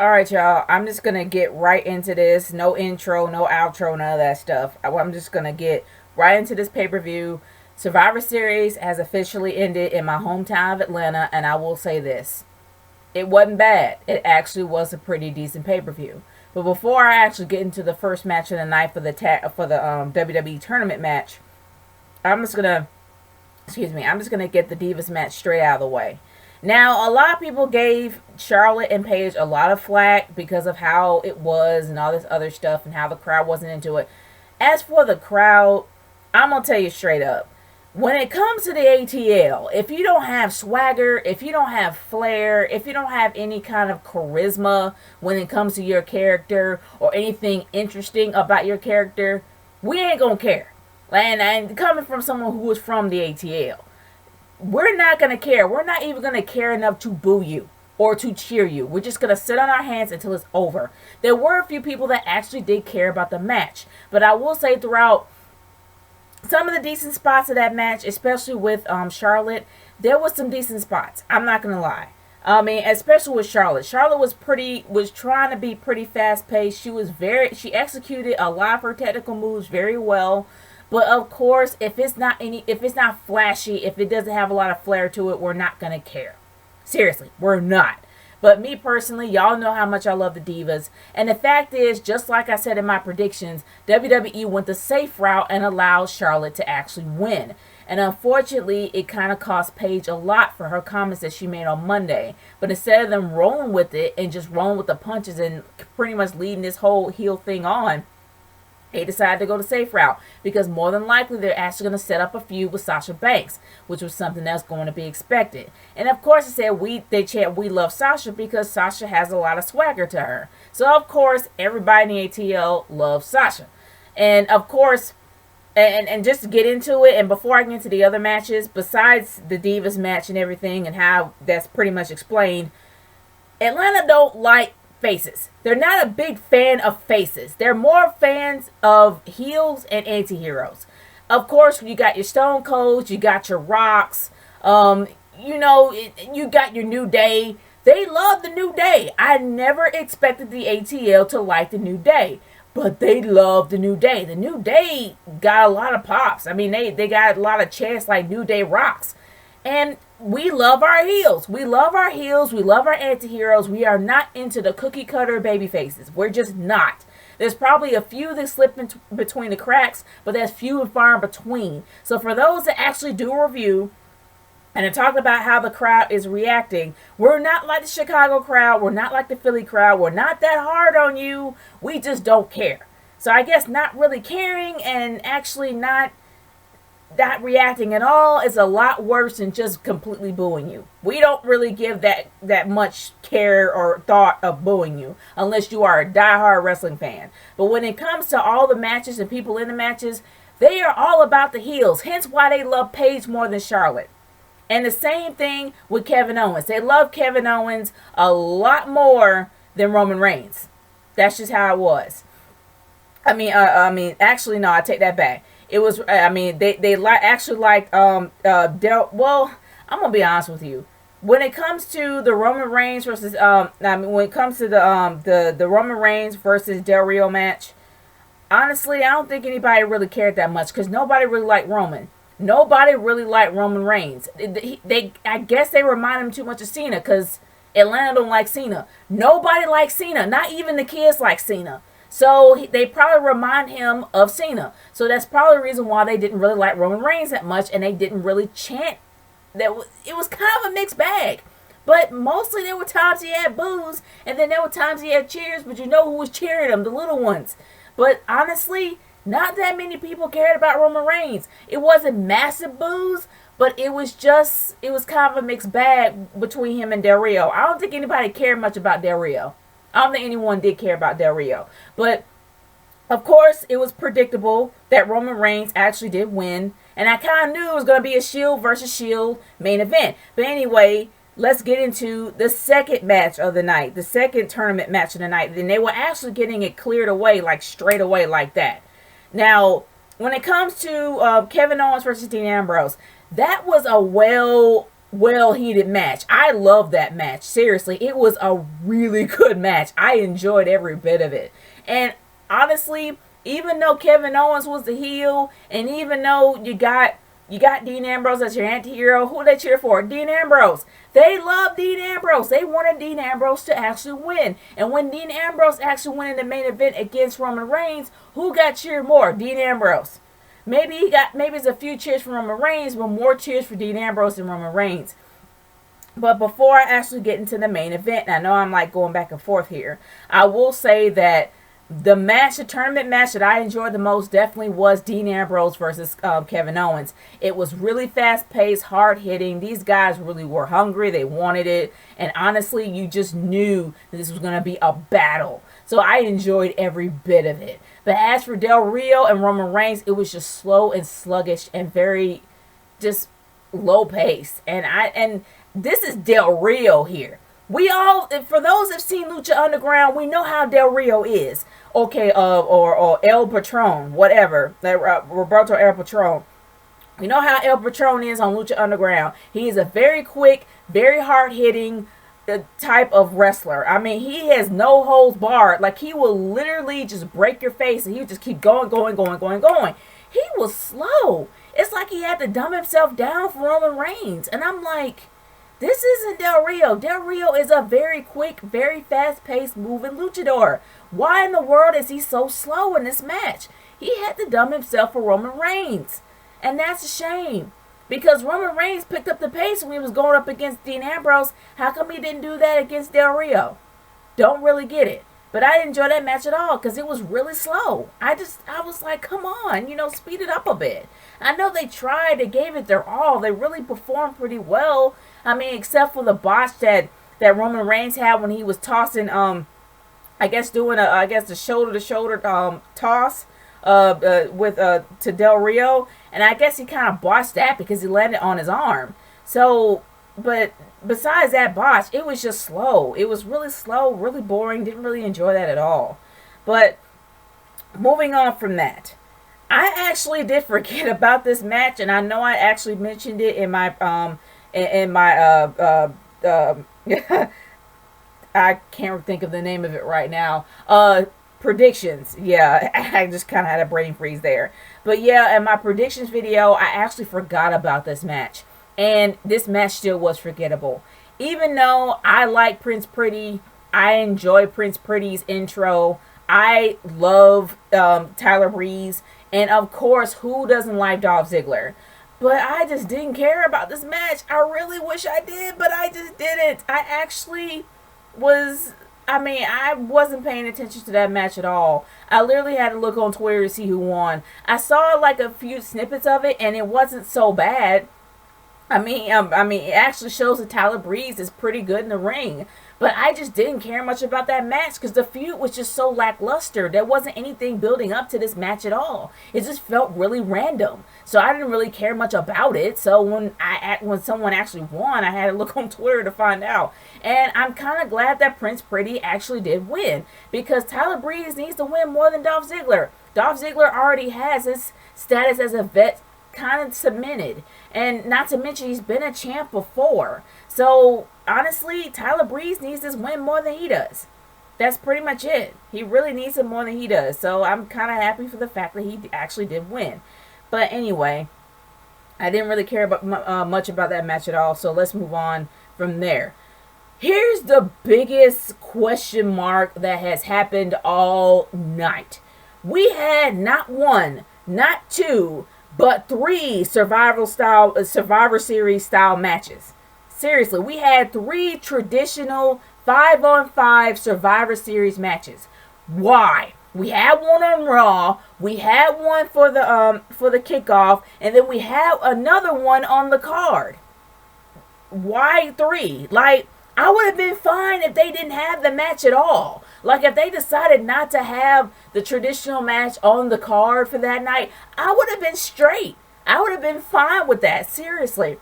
All right, y'all. I'm just gonna get right into this. No intro, no outro, none of that stuff. I'm just gonna get right into this pay-per-view. Survivor Series has officially ended in my hometown of Atlanta, and I will say this: it wasn't bad. It actually was a pretty decent pay-per-view. But before I actually get into the first match of the night for the WWE tournament match, I'm just gonna I'm just gonna get the Divas match straight out of the way. Now, a lot of people gave Charlotte and Paige a lot of flack because of how it was and all this other stuff and how the crowd wasn't into it. As for the crowd, I'm going to tell you straight up. When it comes to the ATL, if you don't have swagger, if you don't have flair, if you don't have any kind of charisma when it comes to your character or anything interesting about your character, we ain't going to care. And coming from someone who was from the ATL, we're not going to care. We're not even going to care enough to boo you or to cheer you. We're just going to sit on our hands until it's over. There were a few people that actually did care about the match. But I will say throughout some of the decent spots of that match, especially with Charlotte, there was some decent spots. I'm not going to lie. I mean, especially with Charlotte. Charlotte was trying to be pretty fast paced. She executed a lot of her technical moves very well. But of course, if it's not flashy, if it doesn't have a lot of flair to it, we're not gonna care. Seriously, we're not. But me personally, y'all know how much I love the Divas. And the fact is, just like I said in my predictions, WWE went the safe route and allowed Charlotte to actually win. And unfortunately, it kind of cost Paige a lot for her comments that she made on Monday. But instead of them rolling with it and just rolling with the punches and pretty much leading this whole heel thing on, they decided to go the safe route because more than likely they're actually going to set up a feud with Sasha Banks, which was something that's going to be expected. And of course, they chant "We love Sasha" because Sasha has a lot of swagger to her. So of course, everybody in the ATL loves Sasha. And of course, and just to get into it, and before I get into the other matches, besides the Divas match and everything, and how that's pretty much explained, Atlanta don't like faces. They're not a big fan of faces. They're more fans of heels and anti-heroes. Of course, you got your Stone Colds, you got your Rocks, you got your New Day. They love the New Day. I never expected the ATL to like the New Day, but they love the New Day. The New Day got a lot of pops. I mean, they got a lot of chants like New Day rocks. And we love our heels. We love our heels. We love our anti-heroes. We are not into the cookie cutter baby faces. We're just not. There's probably a few that slip in between the cracks, but that's few and far in between. So for those that actually do a review and to talk about how the crowd is reacting, we're not like the Chicago crowd. We're not like the Philly crowd. We're not that hard on you. We just don't care. So I guess not really caring and actually not reacting at all is a lot worse than just completely booing you. We don't really give that much care or thought of booing you unless you are a diehard wrestling fan. But when it comes to all the matches and people in the matches, they are all about the heels. Hence why they love Paige more than Charlotte. And the same thing with Kevin Owens. They love Kevin Owens a lot more than Roman Reigns. That's just how it was. Actually, no, I take that back. It was, actually liked, well, I'm going to be honest with you. When it comes to the Roman Reigns versus, when it comes to the Roman Reigns versus Del Rio match, honestly, I don't think anybody really cared that much because nobody really liked Roman. Nobody really liked Roman Reigns. I guess they remind him too much of Cena because Atlanta don't like Cena. Nobody likes Cena. Not even the kids like Cena. So they probably remind him of Cena. So that's probably the reason why they didn't really like Roman Reigns that much and they didn't really chant. It was kind of a mixed bag. But mostly there were times he had boos and then there were times he had cheers, but you know who was cheering him? The little ones. But honestly, not that many people cared about Roman Reigns. It wasn't massive boos, but it was kind of a mixed bag between him and Del Rio. I don't think anybody cared much about Del Rio. I don't think anyone did care about Del Rio. But, of course, it was predictable that Roman Reigns actually did win. And I kind of knew it was going to be a Shield versus Shield main event. But anyway, let's get into the second match of the night. The second tournament match of the night. And they were actually getting it cleared away, like straight away like that. Now, when it comes to Kevin Owens versus Dean Ambrose, that was a well heated match. I love that match. Seriously, it was a really good match. I enjoyed every bit of it. And honestly, even though Kevin Owens was the heel, and even though you got Dean Ambrose as your anti-hero, who they cheer for? Dean Ambrose. They love Dean Ambrose. They wanted Dean Ambrose to actually win. And when Dean Ambrose actually went in the main event against Roman Reigns, who got cheered more? Dean Ambrose. Maybe it's a few cheers for Roman Reigns, but more cheers for Dean Ambrose than Roman Reigns. But before I actually get into the main event, and I know I'm like going back and forth here, I will say that the tournament match that I enjoyed the most definitely was Dean Ambrose versus Kevin Owens. It was really fast-paced, hard-hitting. These guys really were hungry. They wanted it. And honestly, you just knew that this was going to be a battle. So I enjoyed every bit of it. But as for Del Rio and Roman Reigns, it was just slow and sluggish and very just low-paced. And this is Del Rio here. We all, for those that've seen Lucha Underground, we know how Del Rio is. Okay, or El Patron, whatever. Roberto El Patron. We know how El Patron is on Lucha Underground. He is a very quick, very hard-hitting type of wrestler. I mean, he has no holds barred. Like, he will literally just break your face, and he would just keep going. He was slow. It's like he had to dumb himself down for Roman Reigns. And I'm like, this isn't Del Rio. Del Rio is a very quick, very fast-paced moving luchador. Why in the world is he so slow in this match? He had to dumb himself for Roman Reigns. And that's a shame. Because Roman Reigns picked up the pace when he was going up against Dean Ambrose. How come he didn't do that against Del Rio? Don't really get it. But I didn't enjoy that match at all because it was really slow. I was like, come on, speed it up a bit. I know they tried. They gave it their all. They really performed pretty well. I mean, except for the botch that Roman Reigns had when he was tossing, the shoulder-to-shoulder toss to Del Rio. And I guess he kind of botched that because he landed on his arm. So, but besides that botch, it was just slow. It was really slow, really boring. Didn't really enjoy that at all. But moving on from that, I actually did forget about this match, and I know I actually mentioned it in my I can't think of the name of it right now. Predictions. Yeah, I just kind of had a brain freeze there. But yeah, in my predictions video, I actually forgot about this match. And this match still was forgettable. Even though I like Prince Pretty, I enjoy Prince Pretty's intro. I love Tyler Breeze. And of course, who doesn't like Dolph Ziggler? But I just didn't care about this match. I really wish I did, but I just didn't. I wasn't paying attention to that match at all. I literally had to look on Twitter to see who won. I saw like a few snippets of it, and it wasn't so bad. It actually shows that Tyler Breeze is pretty good in the ring. But I just didn't care much about that match because the feud was just so lackluster. There wasn't anything building up to this match at all. It just felt really random. So I didn't really care much about it. So when someone actually won, I had to look on Twitter to find out. And I'm kind of glad that Prince Pretty actually did win because Tyler Breeze needs to win more than Dolph Ziggler. Dolph Ziggler already has his status as a vet kind of cemented. And not to mention, he's been a champ before. So, honestly, Tyler Breeze needs this win more than he does. That's pretty much it. He really needs it more than he does. So, I'm kind of happy for the fact that he actually did win. But anyway, I didn't really care about much about that match at all. So, let's move on from there. Here's the biggest question mark that has happened all night. We had not one, not two, but 3 Survivor Series style matches. Seriously, we had 3 traditional 5-on-5 Survivor Series matches. Why? We had one on Raw, we had one for the kickoff, and then we had another one on the card. Why 3? Like, I would have been fine if they didn't have the match at all. Like, if they decided not to have the traditional match on the card for that night, I would have been straight. I would have been fine with that, seriously.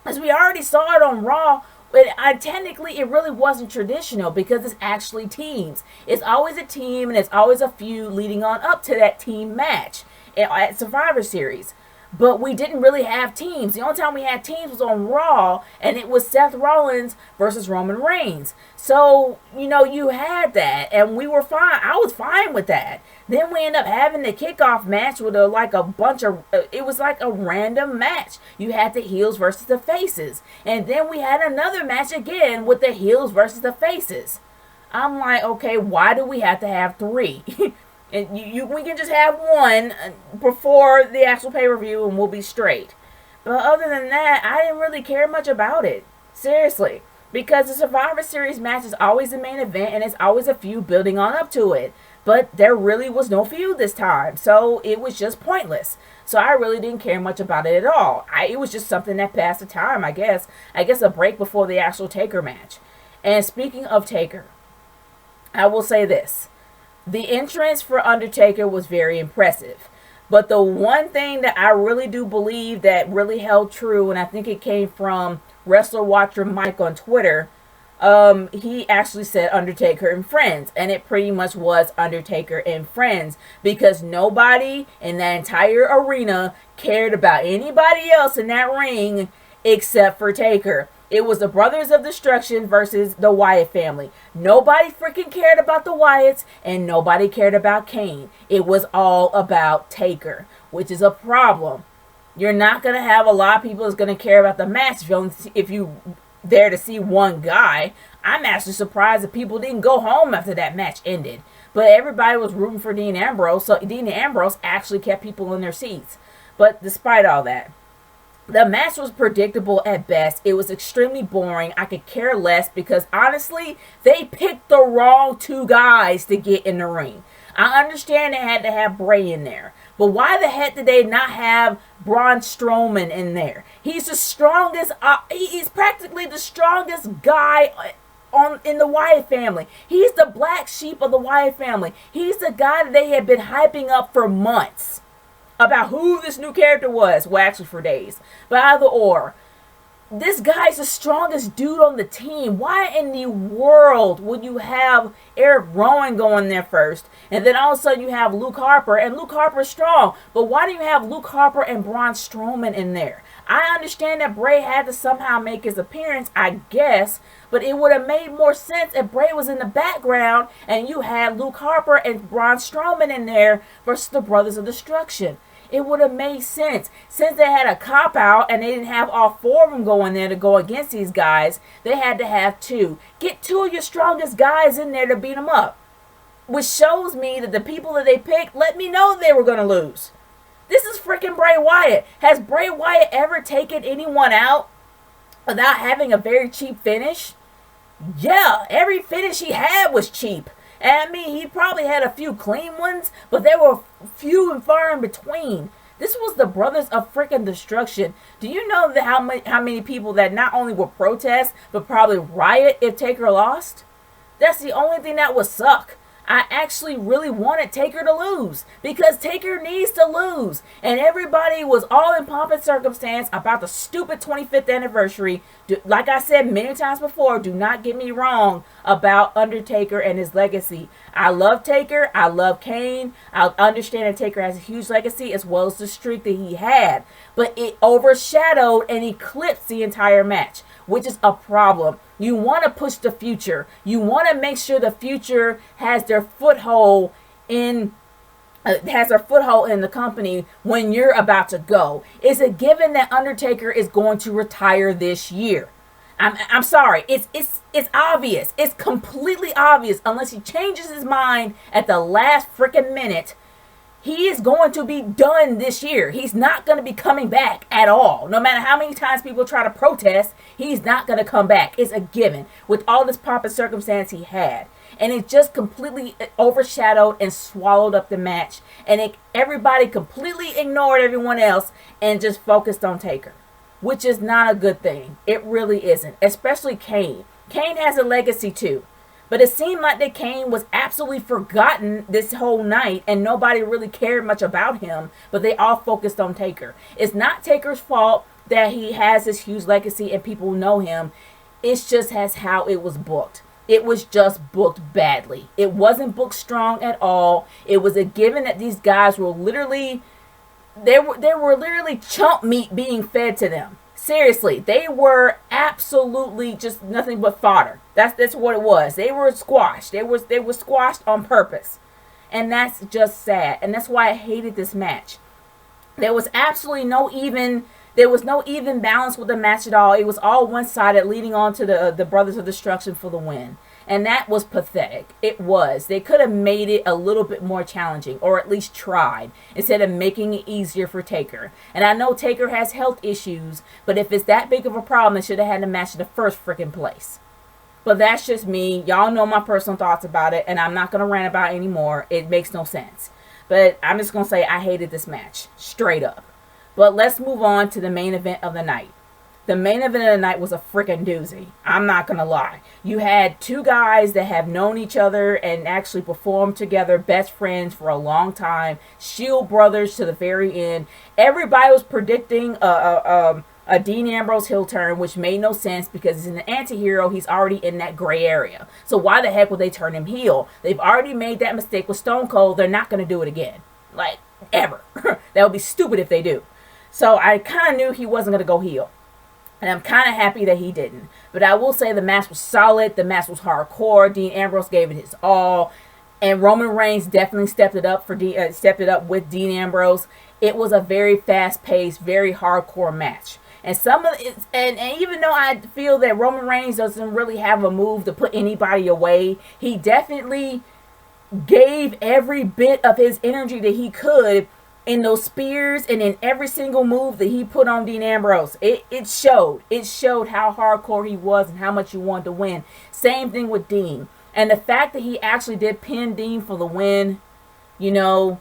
As we already saw it on Raw, but technically it really wasn't traditional because it's actually teams. It's always a team and it's always a feud leading on up to that team match at Survivor Series. but we didn't really have teams. The only time we had teams was on Raw, and it was Seth Rollins versus Roman Reigns. So, you had that, and we were fine. I was fine with that. Then we end up having the kickoff match with it was like a random match. You had the heels versus the faces. And then we had another match again with the heels versus the faces. I'm like, okay, why do we have to have 3? And we can just have 1 before the actual pay-per-view and we'll be straight. But other than that, I didn't really care much about it. Seriously. Because the Survivor Series match is always the main event and it's always a feud building on up to it. But there really was no feud this time. So it was just pointless. So I really didn't care much about it at all. It was just something that passed the time, I guess. I guess a break before the actual Taker match. And speaking of Taker, I will say this. The entrance for Undertaker was very impressive. But the one thing that I really do believe that really held true, and I think it came from Wrestler Watcher Mike on Twitter, he actually said Undertaker and Friends. And it pretty much was Undertaker and Friends. Because nobody in that entire arena cared about anybody else in that ring except for Taker. It was the Brothers of Destruction versus the Wyatt family. Nobody freaking cared about the Wyatts and nobody cared about Kane. It was all about Taker, which is a problem. You're not going to have a lot of people that's going to care about the match if you there to see one guy. I'm actually surprised that people didn't go home after that match ended. But everybody was rooting for Dean Ambrose, so Dean Ambrose actually kept people in their seats. But despite all that, the match was predictable at best. It was extremely boring. I could care less because honestly, they picked the wrong 2 guys to get in the ring. I understand they had to have Bray in there. But why the heck did they not have Braun Strowman in there? He's the strongest, he's practically the strongest guy in the Wyatt family. He's the black sheep of the Wyatt family. He's the guy that they had been hyping up for months about who this new character was. Well, actually for days. But either or, this guy's the strongest dude on the team. Why in the world would you have Eric Rowan going there first? And then all of a sudden you have Luke Harper. And Luke Harper's strong. But why do you have Luke Harper and Braun Strowman in there? I understand that Bray had to somehow make his appearance, I guess. But it would have made more sense if Bray was in the background and you had Luke Harper and Braun Strowman in there versus the Brothers of Destruction. It would have made sense. Since they had a cop-out and they didn't have all 4 of them going there to go against these guys, they had to have 2. Get 2 of your strongest guys in there to beat them up. Which shows me that the people that they picked let me know they were going to lose. This is freaking Bray Wyatt. Has Bray Wyatt ever taken anyone out without having a very cheap finish? Yeah, every finish he had was cheap. And I mean, he probably had a few clean ones, but there were few and far in between. This was the Brothers of freaking Destruction. Do you know that how many people that not only would protest, but probably riot if Taker lost? That's the only thing that would suck. I actually really wanted Taker to lose because Taker needs to lose. And everybody was all in pomp and circumstance about the stupid 25th anniversary. Like I said many times before, do not get me wrong about Undertaker and his legacy. I love Taker. I love Kane. I understand that Taker has a huge legacy as well as the streak that he had. But it overshadowed and eclipsed the entire match, which is a problem. You want to push the future. You want to make sure the future has their foothold in the company when you're about to go. It's a given that Undertaker is going to retire this year. I'm sorry. It's obvious. It's completely obvious unless he changes his mind at the last freaking minute. He is going to be done this year. He's not going to be coming back at all. No matter how many times people try to protest, he's not going to come back. It's a given with all this pomp and circumstance he had. And it just completely overshadowed and swallowed up the match. And everybody completely ignored everyone else and just focused on Taker, which is not a good thing. It really isn't, especially Kane. Kane has a legacy too. But it seemed like that Kane was absolutely forgotten this whole night and nobody really cared much about him, but they all focused on Taker. It's not Taker's fault that he has this huge legacy and people know him. It's just as how it was booked. It was just booked badly. It wasn't booked strong at all. It was a given that these guys were literally they were literally chump meat being fed to them. Seriously, they were absolutely just nothing but fodder. That's what it was. They were squashed. They were squashed on purpose. And that's just sad. And that's why I hated this match. There was absolutely no even balance with the match at all. It was all one-sided, leading on to the Brothers of Destruction for the win. And that was pathetic. It was. They could have made it a little bit more challenging, or at least tried, instead of making it easier for Taker. And I know Taker has health issues, but if it's that big of a problem, they should have had the match in the first freaking place. But that's just me. Y'all know my personal thoughts about it, and I'm not going to rant about it anymore. It makes no sense. But I'm just going to say I hated this match. Straight up. But let's move on to the main event of the night. The main event of the night was a freaking doozy. I'm not going to lie. You had two guys that have known each other and actually performed together, best friends for a long time. Shield brothers to the very end. Everybody was predicting a Dean Ambrose heel turn, which made no sense because he's an anti-hero. He's already in that gray area. So why the heck would they turn him heel? They've already made that mistake with Stone Cold. They're not going to do it again. Like, ever. That would be stupid if they do. So I kind of knew he wasn't going to go heel. And I'm kind of happy that he didn't. But I will say the match was solid. The match was hardcore. Dean Ambrose gave it his all. And Roman Reigns definitely stepped it up with Dean Ambrose. It was a very fast-paced, very hardcore match. And and even though I feel that Roman Reigns doesn't really have a move to put anybody away, he definitely gave every bit of his energy that he could in those spears and in every single move that he put on Dean Ambrose. It showed. It showed how hardcore he was and how much he wanted to win. Same thing with Dean. And the fact that he actually did pin Dean for the win, you know,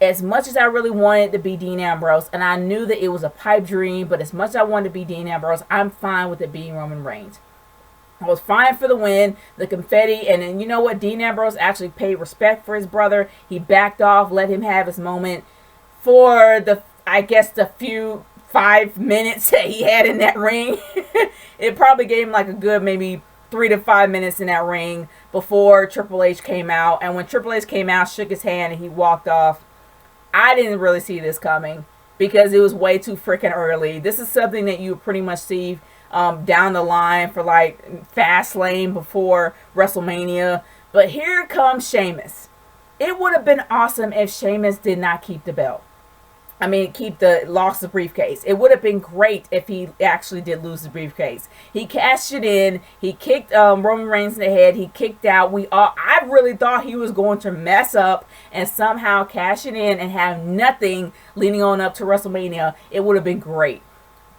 as much as I really wanted to be Dean Ambrose, and I knew that it was a pipe dream, but as much as I wanted to be Dean Ambrose, I'm fine with it being Roman Reigns. I was fine for the win, the confetti, and then you know what? Dean Ambrose actually paid respect for his brother. He backed off, let him have his moment for the 5 minutes that he had in that ring. It probably gave him like a good maybe 3 to 5 minutes in that ring before Triple H came out. And when Triple H came out, shook his hand, and he walked off. I didn't really see this coming because it was way too freaking early. This is something that you pretty much see down the line for like Fastlane before WrestleMania. But here comes Sheamus. It would have been awesome if Sheamus did not keep the belt. I mean, lost the briefcase. It would have been great if he actually did lose the briefcase. He cashed it in. He kicked Roman Reigns in the head. He kicked out. I really thought he was going to mess up and somehow cash it in and have nothing leading on up to WrestleMania. It would have been great.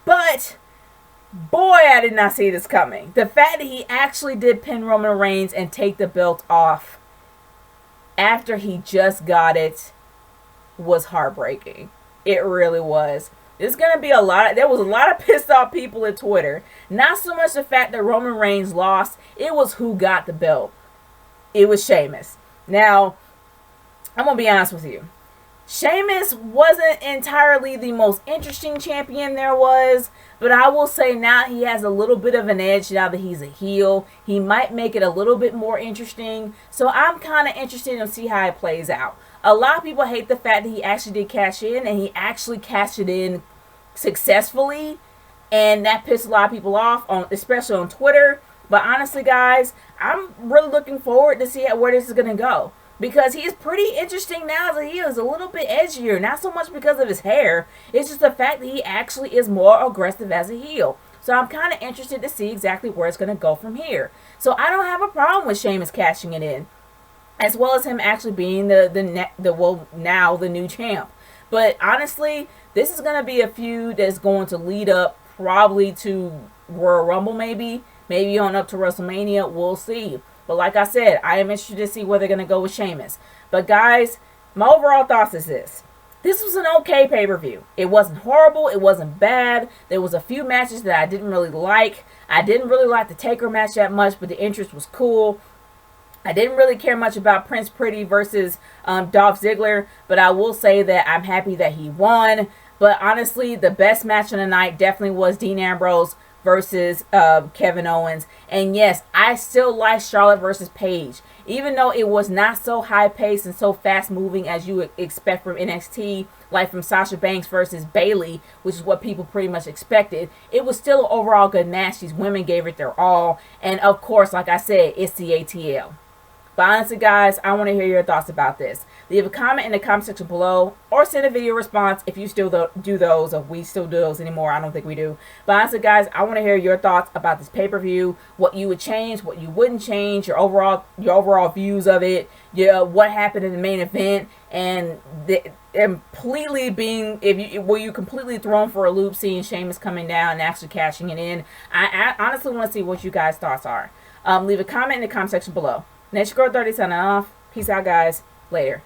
But boy, I did not see this coming. The fact that he actually did pin Roman Reigns and take the belt off after he just got it was heartbreaking. It really was. There's going to be there was a lot of pissed off people at Twitter. Not so much the fact that Roman Reigns lost. It was who got the belt. It was Sheamus. Now, I'm going to be honest with you. Sheamus wasn't entirely the most interesting champion there was. But I will say now he has a little bit of an edge now that he's a heel. He might make it a little bit more interesting. So I'm kind of interested to see how it plays out. A lot of people hate the fact that he actually did cash in, and he actually cashed it in successfully, and that pissed a lot of people off, especially on Twitter. But honestly, guys, I'm really looking forward to see where this is going to go, because he is pretty interesting now as he is a little bit edgier, not so much because of his hair. It's just the fact that he actually is more aggressive as a heel. So I'm kind of interested to see exactly where it's going to go from here. So I don't have a problem with Sheamus cashing it in, as well as him actually being now the new champ. But honestly, this is going to be a feud that's going to lead up probably to Royal Rumble, maybe on up to WrestleMania. We'll see. But like I said, I am interested to see where they're going to go with Sheamus. But guys, my overall thoughts is this. This was an okay pay-per-view. It wasn't horrible. It wasn't bad. There was a few matches that I didn't really like. I didn't really like the Taker match that much, but the interest was cool. I didn't really care much about Prince Pretty versus Dolph Ziggler, but I will say that I'm happy that he won. But honestly, the best match of the night definitely was Dean Ambrose versus Kevin Owens. And yes, I still like Charlotte versus Paige. Even though it was not so high paced and so fast moving as you would expect from NXT, like from Sasha Banks versus Bayley, which is what people pretty much expected, it was still an overall good match. These women gave it their all. And of course, like I said, it's the ATL. But honestly, guys, I want to hear your thoughts about this. Leave a comment in the comment section below, or send a video response if you still do those, or we still do those anymore. I don't think we do. But honestly, guys, I want to hear your thoughts about this pay-per-view, what you would change, what you wouldn't change, your overall views of it, what happened in the main event, and completely being, were you completely thrown for a loop seeing Sheamus coming down and actually cashing it in? I honestly want to see what you guys' thoughts are. Leave a comment in the comment section below. Naturegirl 30 signing off. Peace out, guys. Later.